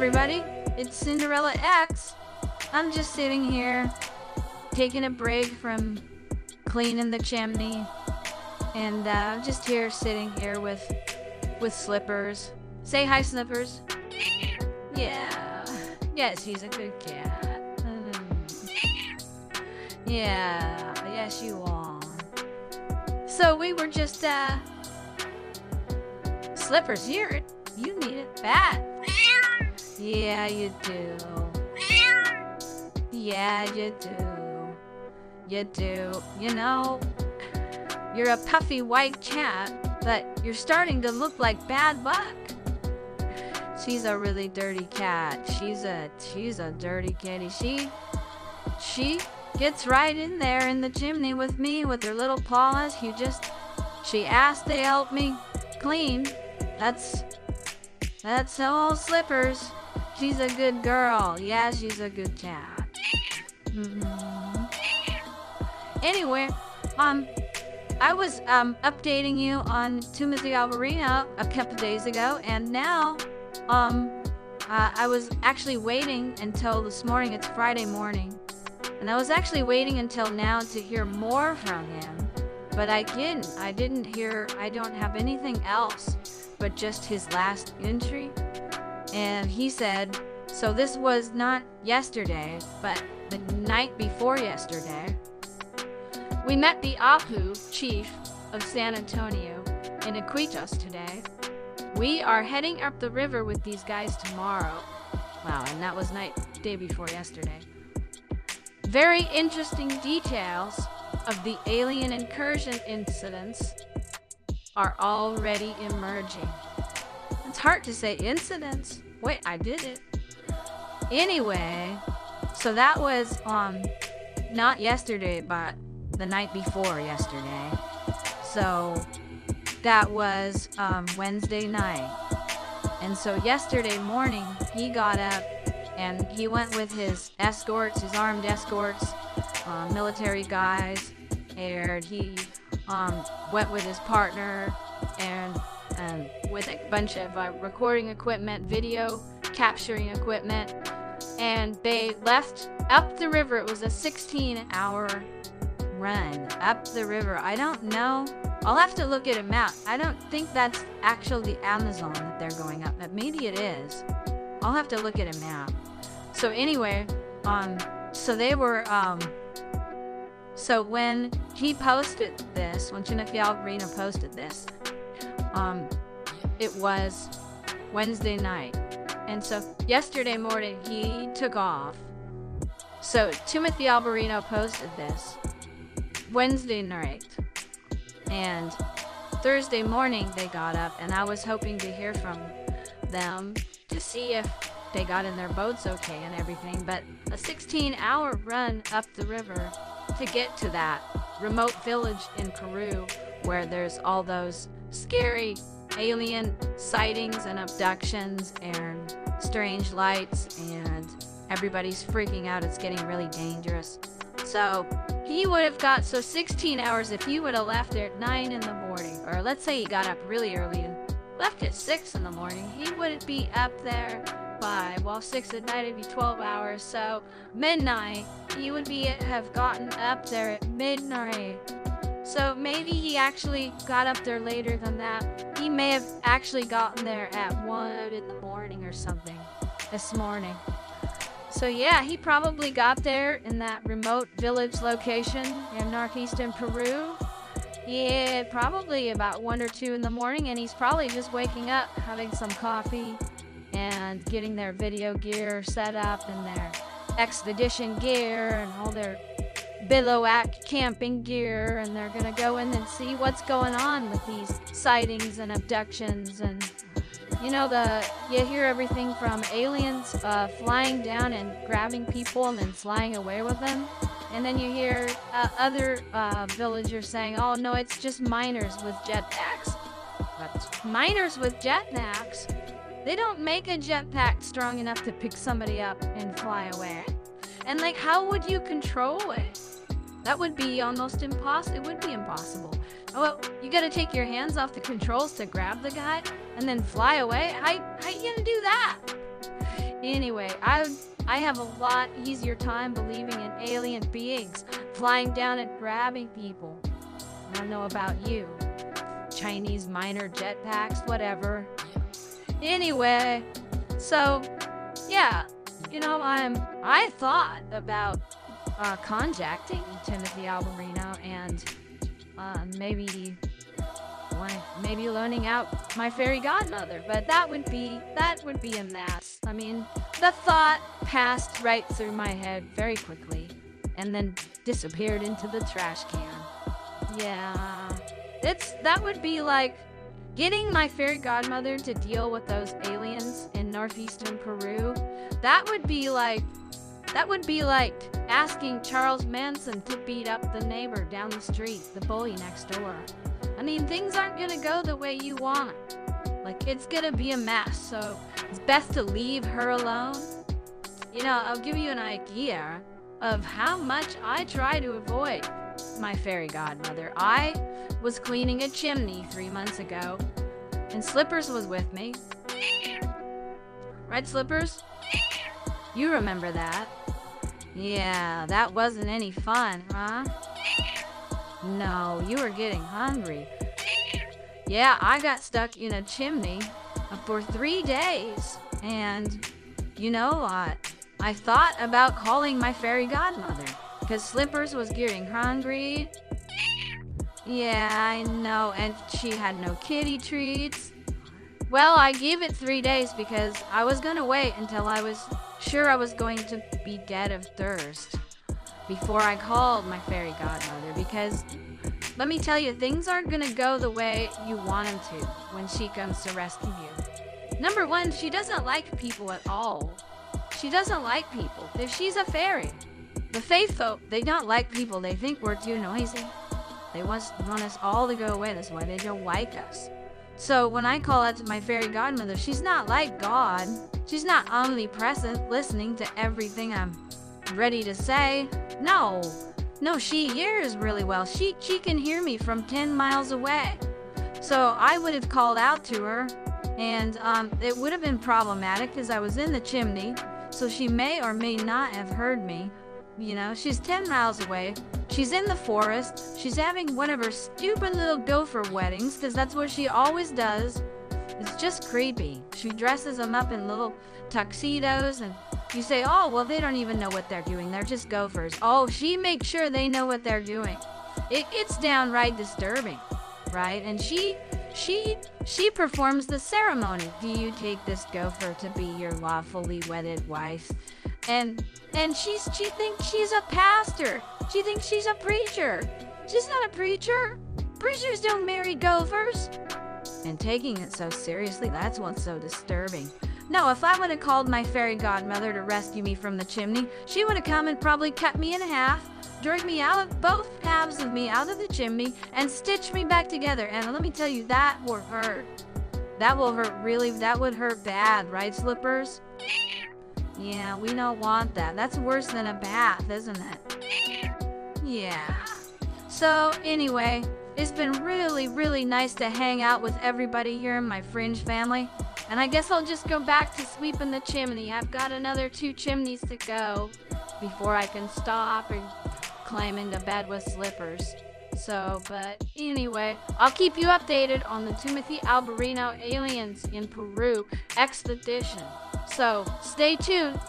everybody, it's Cinderella X. I'm just sitting here, taking a break from cleaning the chimney, and I'm just here sitting here with Slippers. Say hi, Slippers. Yeah. Yes, he's a good cat. Yeah. Yes, you are. So we were just, Slippers, you need it bad. Yeah, you do. Yeah, you do. You do. You know, you're a puffy white cat, but you're starting to look like Bad Luck. She's a really dirty cat. She's a dirty kitty. She gets right in there in the chimney with me with her little paws. She asked to help me clean. That's all Slippers. She's a good girl. Yeah, she's a good cat. Anyway, I was updating you on Timothy Alberino a couple days ago, and now I was actually waiting until this morning. It's Friday morning, and I was actually waiting until now to hear more from him, but I didn't hear. I don't have anything else but just his last entry. And he said, so this was not yesterday, but the night before yesterday, we met the Apu chief of San Antonio in Iquitos today. We are heading up the river with these guys tomorrow. Wow, and that was day before yesterday. Very interesting details of the alien incursion incidents are already emerging. It's hard to say incidents. Wait, I did it. Anyway, so that was not yesterday, but the night before yesterday. So that was Wednesday night. And so yesterday morning, he got up and he went with his escorts, his armed escorts, military guys, and he went with his partner and with a bunch of recording equipment, video capturing equipment, and they left up the river. It was a 16-hour run up the river. I don't know. I'll have to look at a map. I don't think that's actually the Amazon that they're going up, but maybe it is. I'll have to look at a map. So anyway, so they were, so when he posted this, when Timothy Alberino posted this, it was Wednesday night. And so yesterday morning, he took off. So Timothy Alberino posted this Wednesday night. And Thursday morning, they got up, and I was hoping to hear from them to see if they got in their boats okay and everything. But a 16-hour run up the river to get to that remote village in Peru where there's all those scary alien sightings and abductions and strange lights, and everybody's freaking out. It's getting really dangerous. So he would have got 16 hours if he would have left there at 9 in the morning, or let's say he got up really early and left at 6 in the morning. He wouldn't be up there by 6 at night. It'd be 12 hours. So midnight, he would have gotten up there at midnight. So maybe he actually got up there later than that. He may have actually gotten there at 1 in the morning or something this morning. So yeah, he probably got there in that remote village location in northeastern Peru. Yeah, probably about 1 or 2 in the morning, and he's probably just waking up, having some coffee, and getting their video gear set up and their expedition gear and all their bivouac camping gear, and they're gonna go in and see what's going on with these sightings and abductions. And you know, you hear everything from aliens flying down and grabbing people and then flying away with them, and then you hear other villagers saying, oh no, it's just miners with jetpacks. But miners with jetpacks, they don't make a jetpack strong enough to pick somebody up and fly away. And like, how would you control it? That would be almost impossible. It would be impossible. Well, you gotta take your hands off the controls to grab the guy and then fly away. How you gonna do that? Anyway, I have a lot easier time believing in alien beings flying down and grabbing people. I don't know about you. Chinese minor jetpacks, whatever. Anyway, so yeah, I thought about contacting Timothy Alberino and maybe loaning out my fairy godmother, but that would be a mess. I mean, the thought passed right through my head very quickly and then disappeared into the trash can. Yeah, that would be like getting my fairy godmother to deal with those aliens in northeastern Peru. That would be like asking Charles Manson to beat up the neighbor down the street, the bully next door. I mean, things aren't gonna go the way you want. Like, it's gonna be a mess, so it's best to leave her alone. I'll give you an idea of how much I try to avoid my fairy godmother. I was cleaning a chimney 3 months ago, and Slippers was with me. Right, Slippers? You remember that. Yeah, that wasn't any fun, huh? No, you were getting hungry. Yeah, I got stuck in a chimney for 3 days. And you know what? I thought about calling my fairy godmother because Slippers was getting hungry. Yeah, I know, and she had no kitty treats. Well, I gave it 3 days because I was gonna wait until I was sure I was going to be dead of thirst before I called my fairy godmother, because let me tell you, things aren't gonna go the way you want them to when she comes to rescue you. Number one, she doesn't like people at all. She doesn't like people. If she's a fairy. The faith folk, they don't like people. They think we're too noisy. They want us all to go away. That's why they don't like us. So when I call out to my fairy godmother, she's not like God. She's not omnipresent, listening to everything I'm ready to say. No, she hears really well. She can hear me from 10 miles away. So I would have called out to her, and it would have been problematic because I was in the chimney, so she may or may not have heard me. She's 10 miles away. She's in the forest. She's having one of her stupid little gopher weddings, because that's what she always does. It's just creepy. She dresses them up in little tuxedos, and you say, oh, well, they don't even know what they're doing. They're just gophers. Oh, she makes sure they know what they're doing. It's downright disturbing, right? And she performs the ceremony. Do you take this gopher to be your lawfully wedded wife? And she thinks she's a pastor. She thinks she's a preacher. She's not a preacher. Preachers don't marry gophers. And taking it so seriously, that's what's so disturbing. No, if I would have called my fairy godmother to rescue me from the chimney, she would have come and probably cut me in half, dragged me out of both halves of me out of the chimney, and stitched me back together. And let me tell you, that will hurt. That will hurt really. That would hurt bad, right, Slippers? Yeah, we don't want that. That's worse than a bath, isn't it? Yeah. So, anyway, it's been really, really nice to hang out with everybody here in my Fringe family. And I guess I'll just go back to sweeping the chimney. I've got another 2 chimneys to go before I can stop and climb into bed with Slippers. So, but anyway, I'll keep you updated on the Timothy Alberino Aliens in Peru expedition. So, stay tuned.